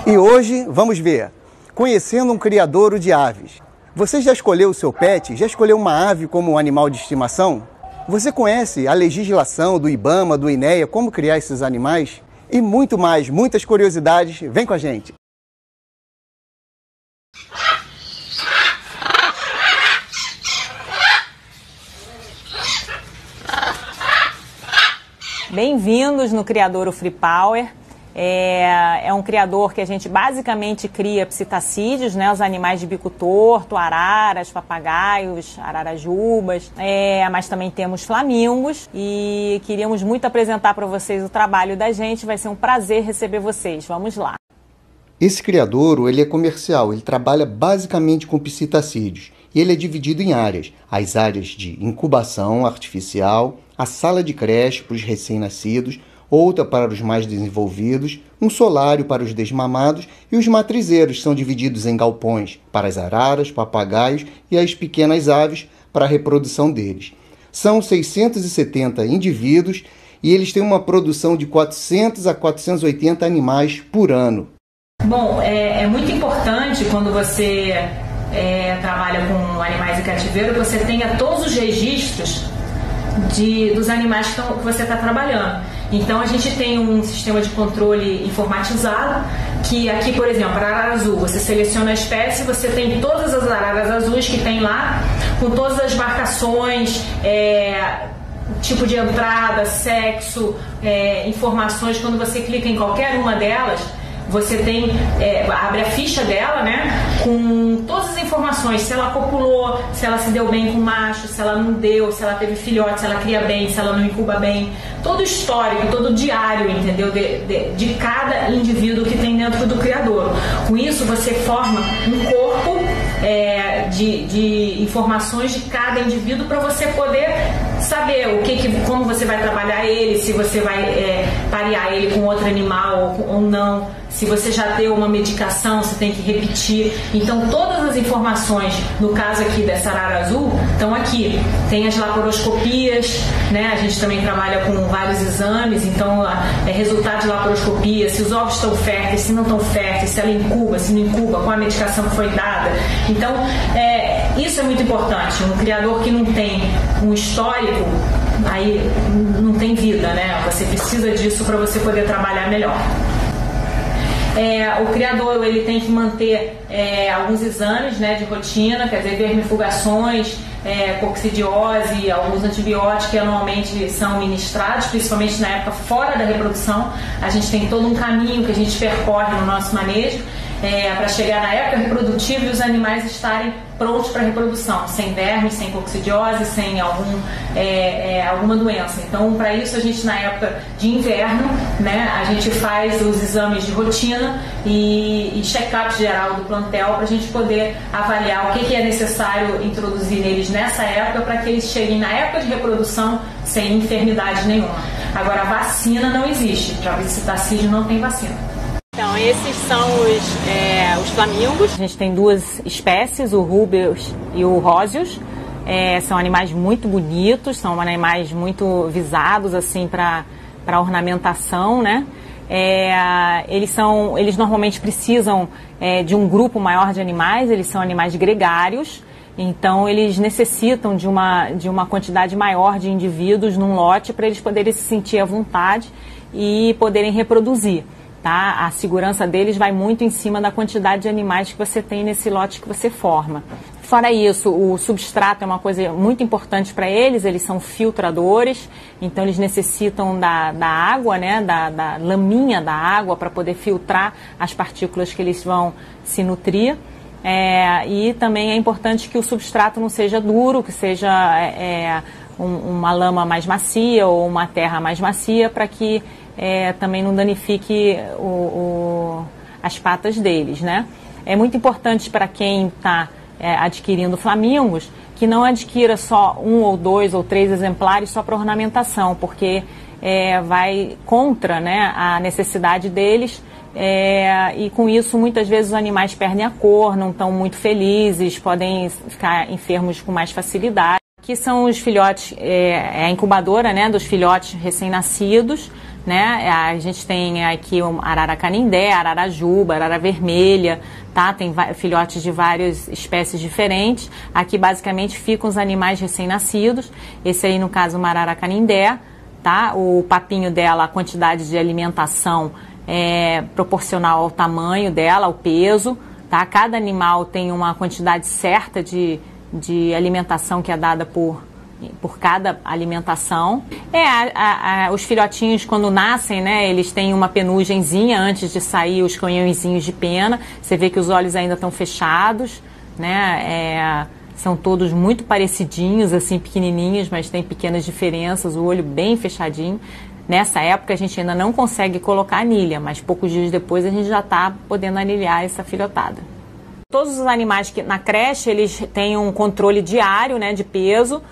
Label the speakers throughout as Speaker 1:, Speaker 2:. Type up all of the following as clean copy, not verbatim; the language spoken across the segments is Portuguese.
Speaker 1: E hoje vamos ver, conhecendo um criadouro de aves. Você já escolheu o seu pet? Já escolheu uma ave como um animal de estimação? Você conhece a legislação do IBAMA, do INEA, como criar esses animais? E muito mais, muitas curiosidades, vem com a gente!
Speaker 2: Bem-vindos no Criadouro Free Power. É um criador que a gente basicamente cria psitacídeos, né, os animais de bico torto, araras, papagaios, ararajubas, mas também temos flamingos e queríamos muito apresentar para vocês o trabalho da gente, vai ser um prazer receber vocês, vamos lá.
Speaker 1: Esse criadouro ele é comercial, ele trabalha basicamente com psitacídeos e ele é dividido em áreas, as áreas de incubação artificial, a sala de creche para os recém-nascidos, outra para os mais desenvolvidos, um solário para os desmamados e os matrizeiros são divididos em galpões para as araras, papagaios e as pequenas aves para a reprodução deles. São 670 indivíduos e eles têm uma produção de 400 a 480 animais por ano.
Speaker 2: Bom, é muito importante quando você trabalha com animais em cativeiro que você tenha todos os registros dos animais que você está trabalhando. Então a gente tem um sistema de controle informatizado que aqui, por exemplo, para arara azul, você seleciona a espécie, você tem todas as araras azuis que tem lá, com todas as marcações, tipo de entrada, sexo, informações. Quando você clica em qualquer uma delas, você tem, abre a ficha dela, né, com todas as informações, se ela copulou, se ela se deu bem com o macho, se ela não deu, se ela teve filhote, se ela cria bem, se ela não incuba bem, todo o histórico, todo o diário, entendeu, de cada indivíduo que tem dentro do criador. Com isso você forma um corpo de informações de cada indivíduo para você poder saber como você vai trabalhar ele, se você vai parear ele com outro animal ou não. Se você já deu uma medicação, você tem que repetir. Então, todas as informações, no caso aqui dessa arara azul, estão aqui. Tem as laparoscopias, né? A gente também trabalha com vários exames, então, resultado de laparoscopia, se os ovos estão férteis, se não estão férteis, se ela incuba, se não incuba, qual a medicação que foi dada. Então, isso é muito importante. Um criador que não tem um histórico, aí não tem vida, né? Você precisa disso para você poder trabalhar melhor. O criador ele tem que manter alguns exames, né, de rotina, quer dizer, vermifugações, coccidiose, alguns antibióticos que anualmente são ministrados, principalmente na época fora da reprodução. A gente tem todo um caminho que a gente percorre no nosso manejo para chegar na época reprodutiva e os animais estarem prontos para reprodução, sem vermes, sem coccidiose, sem alguma doença. Então, para isso, a gente, na época de inverno, né, a gente faz os exames de rotina e check-up geral do plantel para a gente poder avaliar o que é necessário introduzir neles nessa época para que eles cheguem na época de reprodução sem enfermidade nenhuma. Agora, a vacina não existe. Para psitacídeo não tem vacina. Então, esses são os flamingos. A gente tem duas espécies, o rúbeus e o róseos. São animais muito bonitos, são animais muito visados assim para ornamentação, né? Eles normalmente precisam de um grupo maior de animais, eles são animais gregários, então eles necessitam de uma quantidade maior de indivíduos num lote para eles poderem se sentir à vontade e poderem reproduzir. Tá? A segurança deles vai muito em cima da quantidade de animais que você tem nesse lote que você forma. Fora isso, o substrato é uma coisa muito importante para eles, eles são filtradores, então eles necessitam da água, né, da laminha da água para poder filtrar as partículas que eles vão se nutrir. E também é importante que o substrato não seja duro, que seja uma lama mais macia ou uma terra mais macia para que também não danifique as patas deles, né? É muito importante para quem está adquirindo flamingos que não adquira só 1 ou 2 ou 3 exemplares só para ornamentação, porque vai contra, né, a necessidade deles e com isso muitas vezes os animais perdem a cor, não estão muito felizes, podem ficar enfermos com mais facilidade. Aqui são os filhotes, é a incubadora, né, dos filhotes recém-nascidos, né? A gente tem aqui o arara canindé, arara juba, arara vermelha, tá? Tem filhotes de várias espécies diferentes. Aqui basicamente ficam os animais recém-nascidos. Esse aí, no caso, uma arara canindé, tá? O papinho dela, a quantidade de alimentação é proporcional ao tamanho dela, ao peso, tá? Cada animal tem uma quantidade certa de alimentação que é dada por cada alimentação. Os filhotinhos, quando nascem, né, eles têm uma penugenzinha antes de sair os canhõezinhos de pena. Você vê que os olhos ainda estão fechados, né? São todos muito parecidinhos, assim, pequenininhos, mas tem pequenas diferenças, o olho bem fechadinho. Nessa época a gente ainda não consegue colocar anilha, mas poucos dias depois a gente já está podendo anilhar essa filhotada. Todos os animais que na creche, eles têm um controle diário, né, de peso.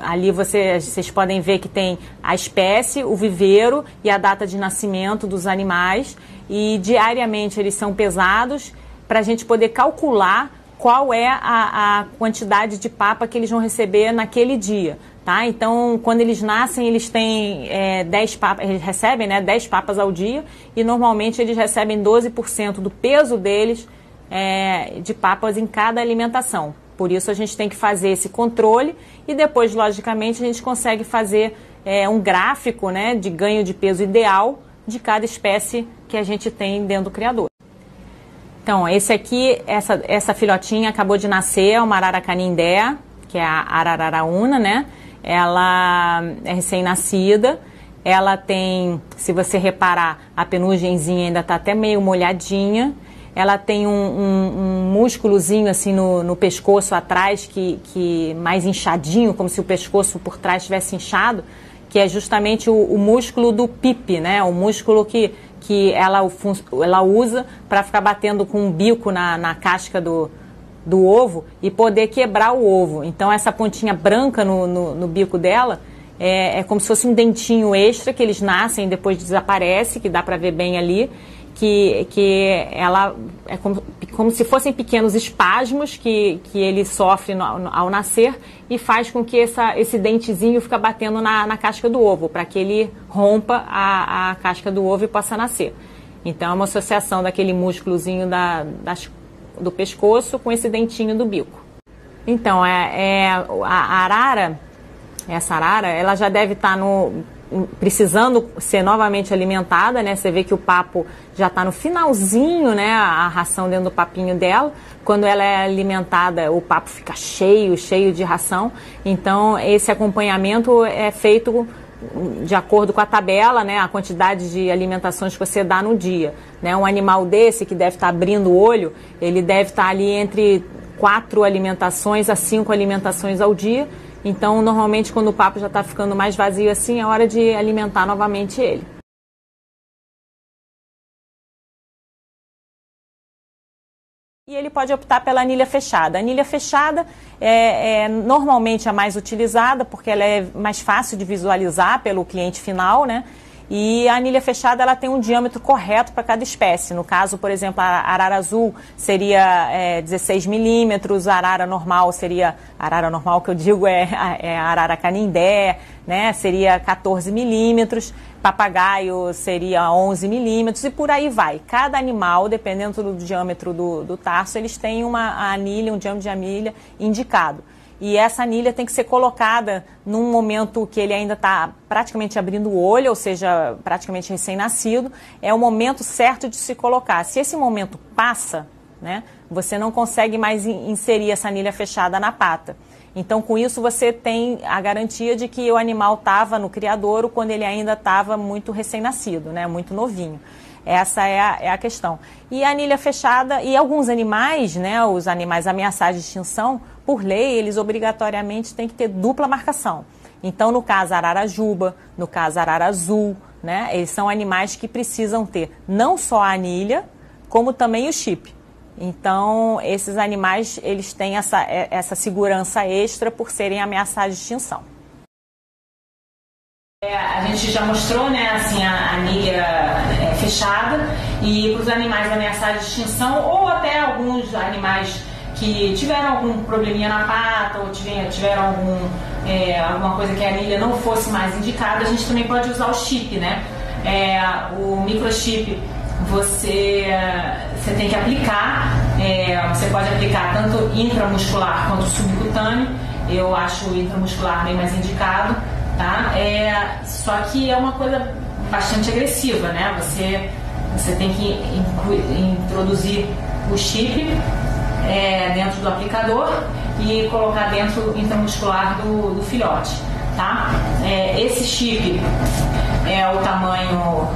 Speaker 2: Ali vocês podem ver que tem a espécie, o viveiro e a data de nascimento dos animais. E diariamente eles são pesados para a gente poder calcular qual é a quantidade de papa que eles vão receber naquele dia. Tá? Então, quando eles nascem, eles têm 10 papas, eles recebem, né, 10 papas ao dia e normalmente eles recebem 12% do peso deles de papas em cada alimentação. Por isso a gente tem que fazer esse controle e depois, logicamente, a gente consegue fazer um gráfico, né, de ganho de peso ideal de cada espécie que a gente tem dentro do criador. Então, esse aqui, essa filhotinha acabou de nascer, é uma arara canindé, que é a araraúna, né? Ela é recém-nascida, ela tem, se você reparar, a penugenzinha ainda está até meio molhadinha. Ela tem um músculozinho assim no pescoço atrás, que mais inchadinho, como se o pescoço por trás estivesse inchado, que é justamente o músculo do pipe, né? O músculo que ela usa para ficar batendo com o bico na casca do ovo e poder quebrar o ovo. Então essa pontinha branca no bico dela é como se fosse um dentinho extra que eles nascem e depois desaparece, que dá para ver bem ali. Que ela é como se fossem pequenos espasmos que ele sofre ao nascer e faz com que esse dentezinho fique batendo na casca do ovo, para que ele rompa a casca do ovo e possa nascer. Então é uma associação daquele músculozinho do pescoço com esse dentinho do bico. Então a arara, essa arara, ela já deve estar precisando ser novamente alimentada, né? Você vê que o papo já está no finalzinho, né? A ração dentro do papinho dela. Quando ela é alimentada, o papo fica cheio de ração. Então, esse acompanhamento é feito de acordo com a tabela, né? A quantidade de alimentações que você dá no dia, né? Um animal desse que deve estar abrindo o olho, ele deve estar ali entre 4 alimentações a 5 alimentações ao dia. Então, normalmente, quando o papo já está ficando mais vazio assim, é hora de alimentar novamente ele. E ele pode optar pela anilha fechada. A anilha fechada é normalmente a mais utilizada, porque ela é mais fácil de visualizar pelo cliente final, né? E a anilha fechada, ela tem um diâmetro correto para cada espécie. No caso, por exemplo, a arara azul seria 16 milímetros, a arara normal seria, a arara normal que eu digo é a arara canindé, né? Seria 14 milímetros, papagaio seria 11 milímetros e por aí vai. Cada animal, dependendo do diâmetro do tarso, eles têm uma anilha, um diâmetro de anilha indicado. E essa anilha tem que ser colocada num momento que ele ainda está praticamente abrindo o olho, ou seja, praticamente recém-nascido. É o momento certo de se colocar. Se esse momento passa, né, você não consegue mais inserir essa anilha fechada na pata. Então, com isso, você tem a garantia de que o animal estava no criadouro quando ele ainda estava muito recém-nascido, né, muito novinho. Essa é a questão. E a anilha fechada, e alguns animais, né, os animais ameaçados de extinção, por lei, eles obrigatoriamente têm que ter dupla marcação. Então, no caso, a arara juba, no caso, a arara azul, né, eles são animais que precisam ter não só a anilha, como também o chip. Então, esses animais, eles têm essa segurança extra por serem ameaçados de extinção. A gente já mostrou, né, assim, a anilha fechada e para os animais ameaçados de extinção ou até alguns animais que tiveram algum probleminha na pata ou tiveram alguma coisa que a anilha não fosse mais indicada, a gente também pode usar o chip, né? O microchip você tem que aplicar, você pode aplicar tanto intramuscular quanto subcutâneo. Eu acho o intramuscular bem mais indicado, tá? Só que é uma coisa bastante agressiva, né? Você tem que introduzir o chip dentro do aplicador e colocar dentro intramuscular do filhote, tá? Esse chip é o tamanho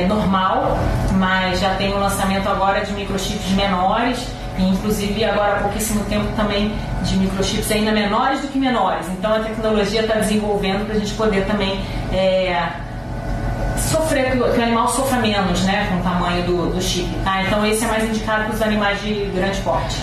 Speaker 2: normal, mas já tem o lançamento agora de microchips menores, e inclusive agora há pouquíssimo tempo também de microchips ainda menores do que menores. Então a tecnologia está desenvolvendo para a gente poder também que o animal sofra menos, né, com o tamanho do chip, tá? Então esse é mais indicado para os animais de grande porte.